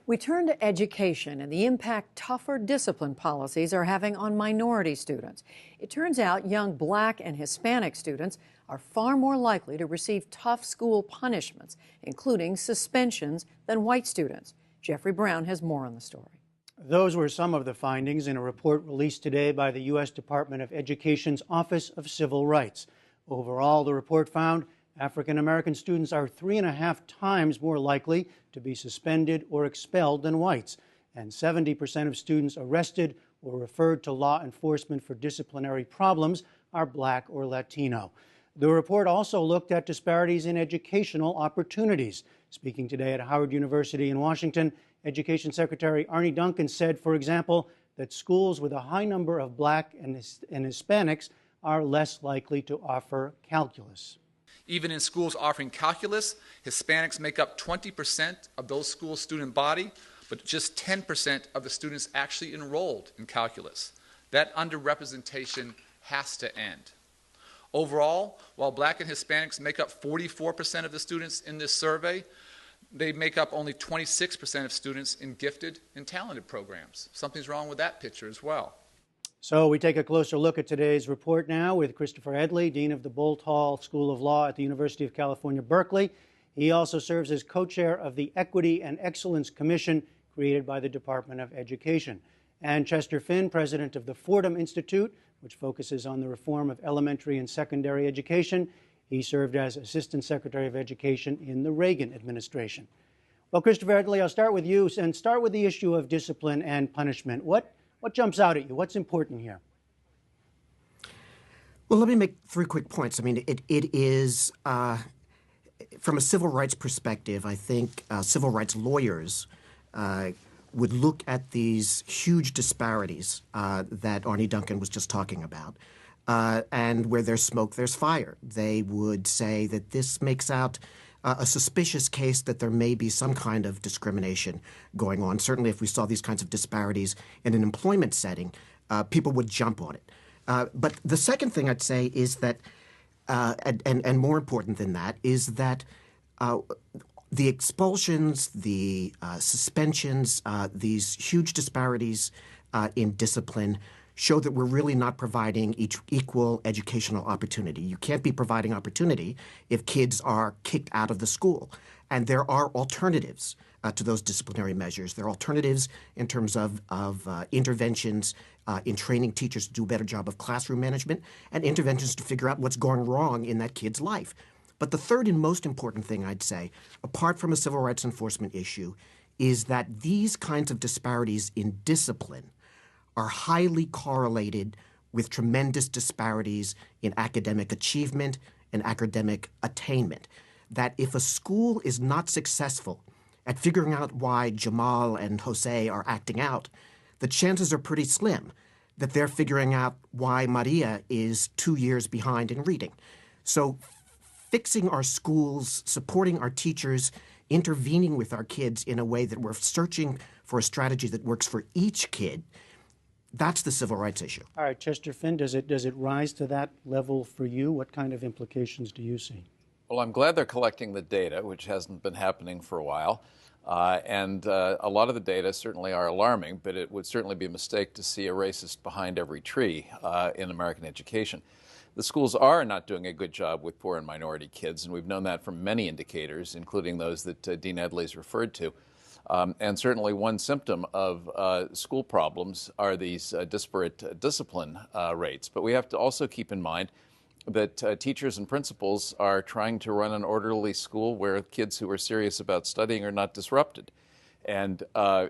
We turn to education and the impact tougher discipline policies are having on minority students. It turns out young Black and Hispanic students are far more likely to receive tough school punishments, including suspensions, than white students. Jeffrey Brown has more on the story. Those were some of the findings in a report released today by the U.S. Department of Education's Office of Civil Rights. Overall, the report found African American students are 3.5 times more likely to be suspended or expelled than whites, and 70% of students arrested or referred to law enforcement for disciplinary problems are Black or Latino. The report also looked at disparities in educational opportunities. Speaking today at Howard University in Washington, Education Secretary Arne Duncan said, for example, that schools with a high number of Black and Hispanics are less likely to offer calculus. Even in schools offering calculus, Hispanics make up 20% of those schools' student body, but just 10% of the students actually enrolled in calculus. That underrepresentation has to end. Overall, while Black and Hispanics make up 44% of the students in this survey, they make up only 26% of students in gifted and talented programs. Something's wrong with that picture as well. So we take a closer look at today's report now with Christopher Edley, Dean of the Bolt Hall School of Law at the University of California, Berkeley. He also serves as co-chair of the Equity and Excellence Commission created by the Department of Education. And Chester Finn, president of the Fordham Institute, which focuses on the reform of elementary and secondary education. He served as Assistant Secretary of Education in the Reagan administration. Well, Christopher Edley, I'll start with you and start with the issue of discipline and punishment. What jumps out at you? What's important here? Well, let me make 3 quick points. I mean, it is, from a civil rights perspective, I think civil rights lawyers would look at these huge disparities that Arne Duncan was just talking about. And where there's smoke, there's fire. They would say that this makes out a suspicious case that there may be some kind of discrimination going on. Certainly if we saw these kinds of disparities in an employment setting, people would jump on it. But the second thing I'd say is that, and more important than that, is that the expulsions, the suspensions, these huge disparities in discipline show that we're really not providing equal educational opportunity. You can't be providing opportunity if kids are kicked out of the school. And there are alternatives to those disciplinary measures. There are alternatives in terms of interventions in training teachers to do a better job of classroom management and interventions to figure out what's going wrong in that kid's life. But the third and most important thing I'd say, apart from a civil rights enforcement issue, is that these kinds of disparities in discipline are highly correlated with tremendous disparities in academic achievement and academic attainment. That if a school is not successful at figuring out why Jamal and Jose are acting out, the chances are pretty slim that they're figuring out why Maria is 2 years behind in reading. So fixing our schools, supporting our teachers, intervening with our kids in a way that we're searching for a strategy that works for each kid, that's the civil rights issue. All right, Chester Finn, does it rise to that level for you? What kind of implications do you see? Well, I'm glad they're collecting the data, which hasn't been happening for a while. And a lot of the data certainly are alarming, but it would certainly be a mistake to see a racist behind every tree in American education. The schools are not doing a good job with poor and minority kids, and we've known that from many indicators, including those that Dean Edley's referred to. And certainly one symptom of school problems are these disparate discipline rates. But we have to also keep in mind that teachers and principals are trying to run an orderly school where kids who are serious about studying are not disrupted. And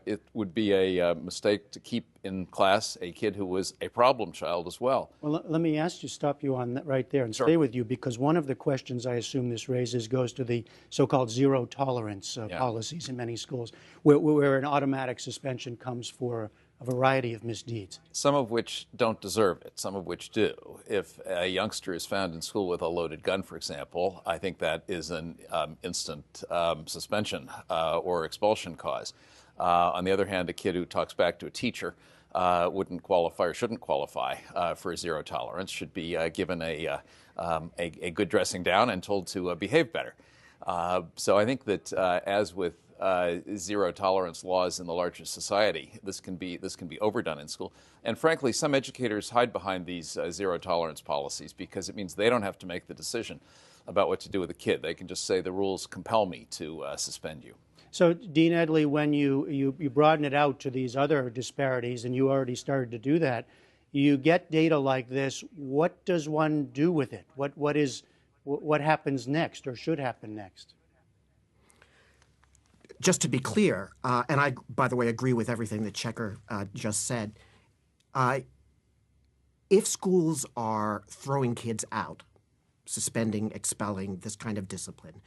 it would be a mistake to keep in class a kid who was a problem child as well. Well, let me stop you on that right there and Sure. stay with you, because one of the questions I assume this raises goes to the so-called zero tolerance policies in many schools, where an automatic suspension comes for a variety of misdeeds. Some of which don't deserve it, some of which do. If a youngster is found in school with a loaded gun, for example, I think that is an instant suspension or expulsion cause. On the other hand, a kid who talks back to a teacher wouldn't qualify or shouldn't qualify for a zero tolerance, should be given a good dressing down and told to behave better. So I think that as with zero tolerance laws in the larger society. This can be overdone in school. And frankly, some educators hide behind these zero tolerance policies because it means they don't have to make the decision about what to do with a kid. They can just say the rules compel me to suspend you. So, Dean Edley, when you broaden it out to these other disparities, and you already started to do that, you get data like this. What does one do with it? What happens next, or should happen next? Just to be clear, and I, by the way, agree with everything that Checker just said, if schools are throwing kids out, suspending, expelling, this kind of discipline,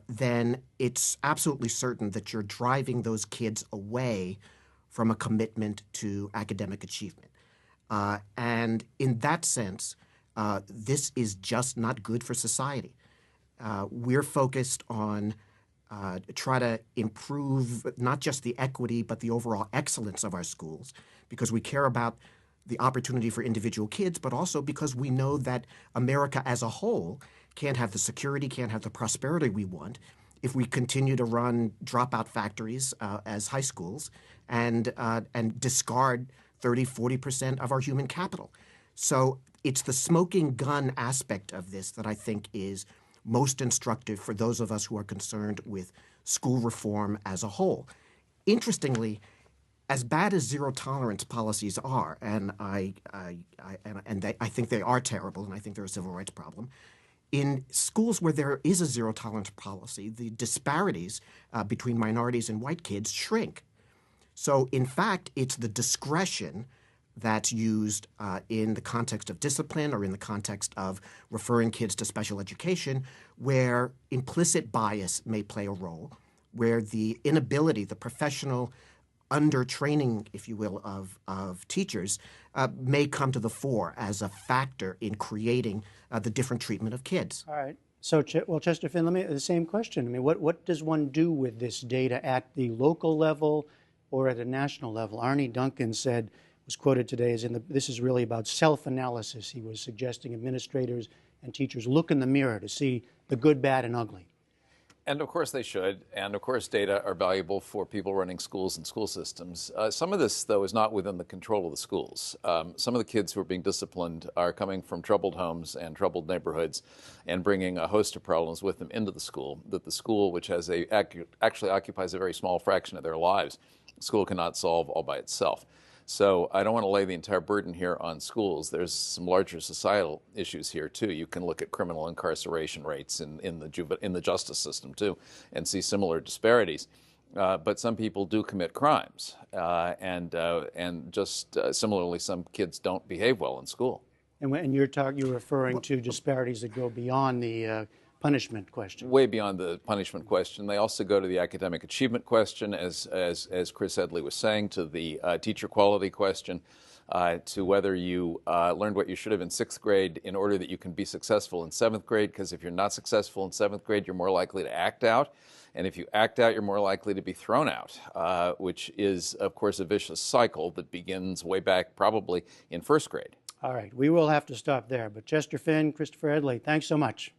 then it's absolutely certain that you're driving those kids away from a commitment to academic achievement. And in that sense, this is just not good for society. We're focused on try to improve not just the equity, but the overall excellence of our schools, because we care about the opportunity for individual kids, but also because we know that America as a whole can't have the security, can't have the prosperity we want if we continue to run dropout factories as high schools and discard 30–40% of our human capital. So it's the smoking gun aspect of this that I think is most instructive for those of us who are concerned with school reform as a whole. Interestingly, as bad as zero tolerance policies are, and I think they are terrible, and I think they're a civil rights problem, in schools where there is a zero tolerance policy, the disparities between minorities and white kids shrink. So, in fact, it's the discretion that's used in the context of discipline or in the context of referring kids to special education where implicit bias may play a role, where the inability, the professional under-training, if you will, of teachers may come to the fore as a factor in creating the different treatment of kids. All right. So, Chester Finn, let me the same question. I mean, what does one do with this data at the local level or at a national level? Arnie Duncan was quoted today as this is really about self-analysis. He was suggesting administrators and teachers look in the mirror to see the good, bad, and ugly. And of course they should. And of course data are valuable for people running schools and school systems. Some of this, though, is not within the control of the schools. Some of the kids who are being disciplined are coming from troubled homes and troubled neighborhoods and bringing a host of problems with them into the school that the school, which has actually occupies a very small fraction of their lives, the school cannot solve all by itself. So I don't want to lay the entire burden here on schools. There's some larger societal issues here, too. You can look at criminal incarceration rates in the justice system, too, and see similar disparities. But some people do commit crimes, and just similarly, some kids don't behave well in school. And you're referring to disparities that go beyond the punishment question. Way beyond the punishment question. They also go to the academic achievement question, as Chris Edley was saying, to the teacher quality question, to whether you learned what you should have in 6th grade in order that you can be successful in 7th grade, because if you're not successful in 7th grade, you're more likely to act out. And if you act out, you're more likely to be thrown out, which is, of course, a vicious cycle that begins way back probably in 1st grade. All right. We will have to stop there. But Chester Finn, Christopher Edley, thanks so much.